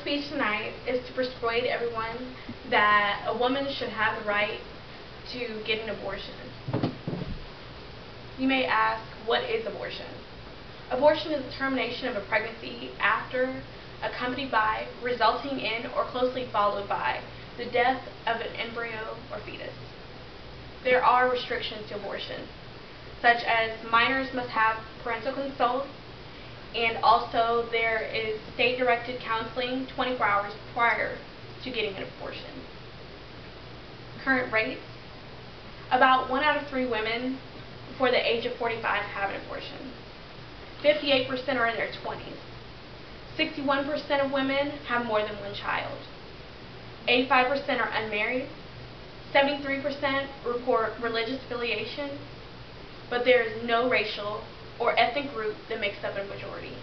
speech tonight is to persuade everyone that a woman should have the right to get an abortion. You may ask, what is abortion? Abortion is the termination of a pregnancy after, accompanied by, resulting in, or closely followed by, the death of an embryo or fetus. There are restrictions to abortion, such as minors must have parental consent, and also there is state-directed counseling 24 hours prior to getting an abortion. Current rates: about 1 out of 3 women before the age of 45 have an abortion. 58% are in their 20s. 61% of women have more than one child. 85% are unmarried. 73% report religious affiliation, but there is no racial or ethnic group that makes up a majority.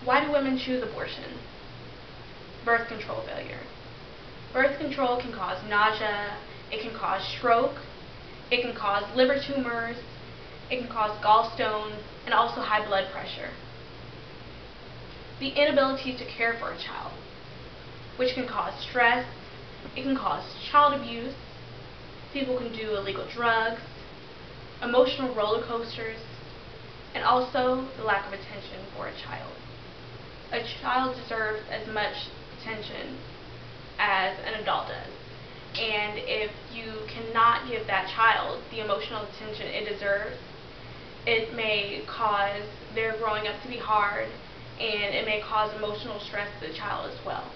Why do women choose abortion? Birth control failure. Birth control can cause nausea, it can cause stroke, it can cause liver tumors, it can cause gallstones, and also high blood pressure. The inability to care for a child, which can cause stress, it can cause child abuse, people can do illegal drugs, emotional roller coasters, and also the lack of attention for a child. A child deserves as much attention as an adult does. And if you cannot give that child the emotional attention it deserves, it may cause their growing up to be hard, and it may cause emotional stress to the child as well.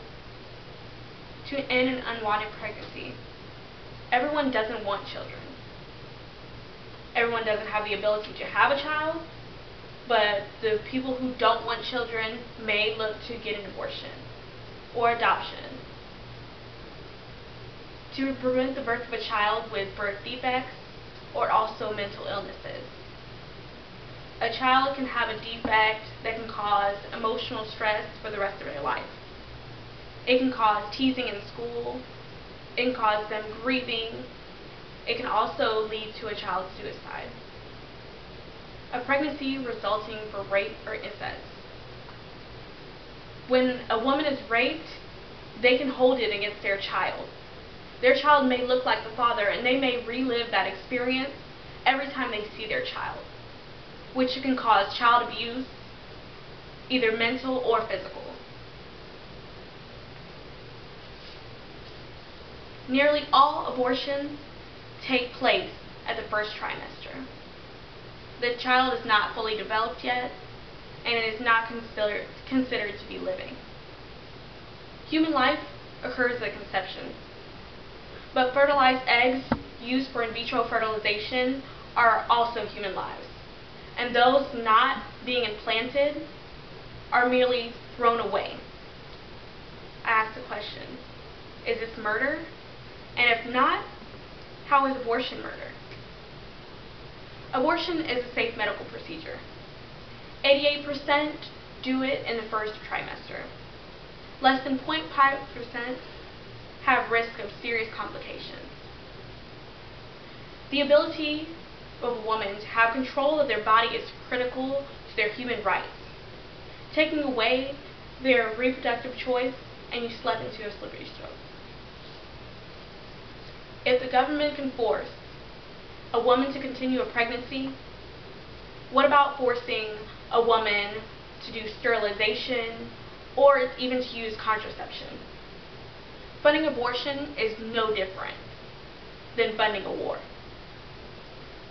To end an unwanted pregnancy. Everyone doesn't want children. Everyone doesn't have the ability to have a child, but the people who don't want children may look to get an abortion or adoption. To prevent the birth of a child with birth defects or also mental illnesses. A child can have a defect that can cause emotional stress for the rest of their life. It can cause teasing in school. It can cause them grieving. It can also lead to a child's suicide. A pregnancy resulting from rape or incest. When a woman is raped, they can hold it against their child. Their child may look like the father, and they may relive that experience every time they see their child, which can cause child abuse, either mental or physical. Nearly all abortions take place at the first trimester. The child is not fully developed yet, and it is not considered to be living. Human life occurs at conception, but fertilized eggs used for in vitro fertilization are also human lives, and those not being implanted are merely thrown away. I ask the question, is this murder? And if not, how is abortion murder? Abortion is a safe medical procedure. 88% do it in the first trimester. Less than 0.5% have risk of serious complications. The ability of a woman to have control of their body is critical to their human rights. Taking away their reproductive choice, and you slip into a slippery slope. If the government can force a woman to continue a pregnancy, what about forcing a woman to do sterilization or even to use contraception? Funding abortion is no different than funding a war.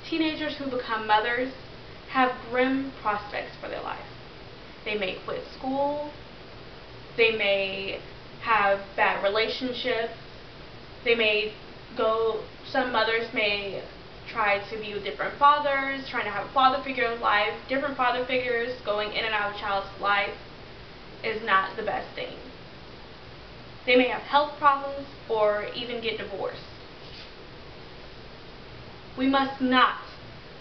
Teenagers who become mothers have grim prospects for their life. They may quit school, they may have bad relationships, some mothers may try to be with different fathers, trying to have a father figure in life. Different father figures going in and out of a child's life is not the best thing. They may have health problems or even get divorced. We must not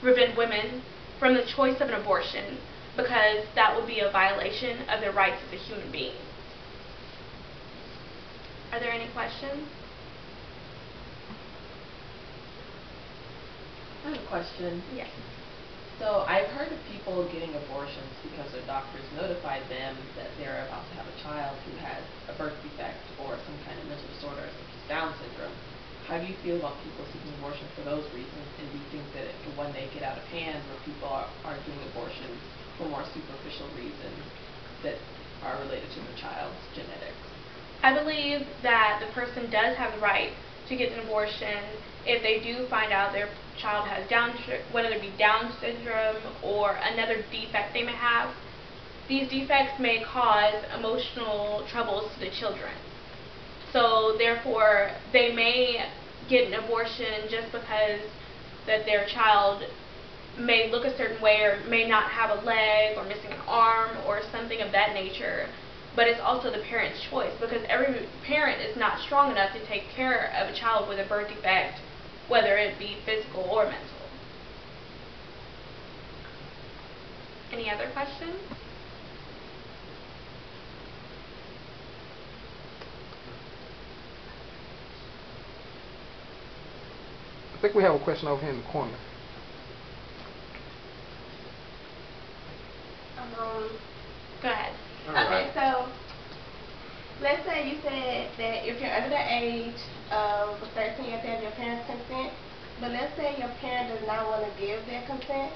prevent women from the choice of an abortion, because that would be a violation of their rights as a human being. Are there any questions? I have a question. Yes. So I've heard of people getting abortions because their doctors notified them that they're about to have a child who has a birth defect or some kind of mental disorder such as Down syndrome. How do you feel about people seeking abortion for those reasons? And do you think that when they get out of hand where people are doing abortions for more superficial reasons that are related to their child's genetics? I believe that the person does have the right to get an abortion if they do find out their child has whether it be Down syndrome or another defect they may have. These defects may cause emotional troubles to the children. So therefore, they may get an abortion just because that their child may look a certain way or may not have a leg or missing an arm or something of that nature. But it's also the parent's choice, because every parent is not strong enough to take care of a child with a birth defect, whether it be physical or mental. Any other questions? I think we have a question over here in the corner. Go ahead. Okay, so let's say you said that if you're under the age of 13, you have to have your parents' consent, but let's say your parent does not want to give their consent.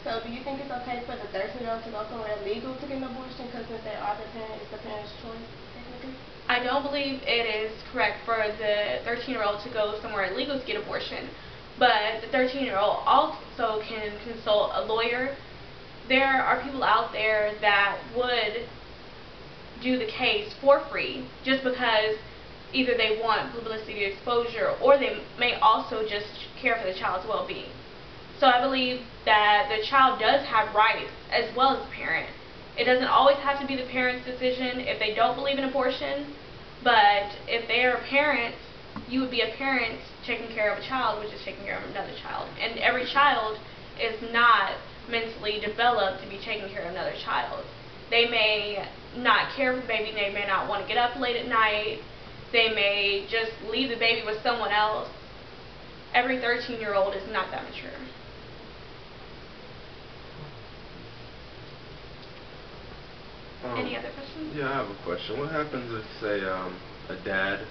So do you think it's okay for the 13-year-old to go somewhere illegal to get an abortion because since they are the parent, it's the parent's choice, technically? I don't believe it is correct for the 13-year-old to go somewhere illegal to get abortion, but the 13-year-old also can consult a lawyer. There are people out there that would do the case for free just because either they want publicity exposure or they may also just care for the child's well-being. So I believe that the child does have rights as well as the parent. It doesn't always have to be the parent's decision if they don't believe in abortion, but if they are a parent, you would be a parent taking care of a child, which is taking care of another child. And every child is not mentally developed to be taking care of another child. They may not care for the baby, they may not want to get up late at night, they may just leave the baby with someone else. Every 13-year-old is not that mature. Any other questions? Yeah, I have a question. What happens if, say, a dad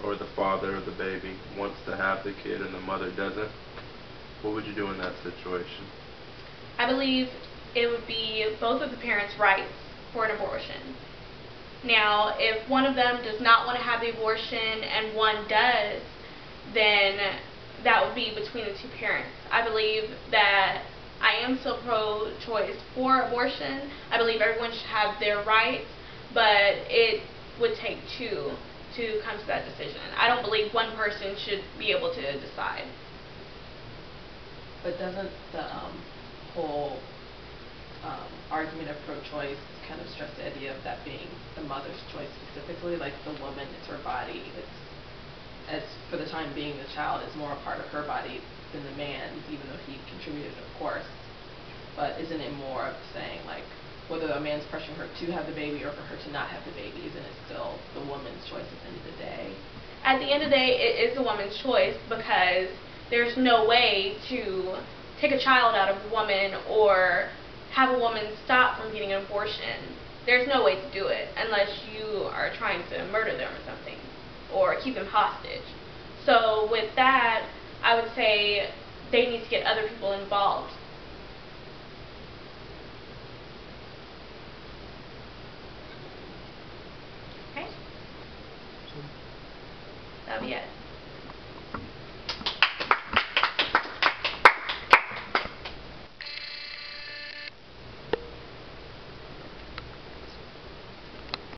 or the father of the baby wants to have the kid and the mother doesn't? What would you do in that situation? I believe it would be both of the parents' rights for an abortion. Now, if one of them does not want to have the abortion and one does, then that would be between the two parents. I believe that I am still pro-choice for abortion. I believe everyone should have their rights, but it would take two to come to that decision. I don't believe one person should be able to decide. But doesn't the whole argument of pro-choice kind of stress the idea of that being the mother's choice specifically? Like the woman, it's her body. As for the time being, the child is more a part of her body than the man's, even though he contributed, of course. But isn't it more of saying, like, whether a man's pressuring her to have the baby or for her to not have the baby, isn't it still the woman's choice at the end of the day? At the end of the day, it is a woman's choice because there's no way to take a child out of a woman or have a woman stop from getting an abortion. There's no way to do it unless you are trying to murder them or something or keep them hostage. So with that, I would say they need to get other people involved. Okay? That'll be it.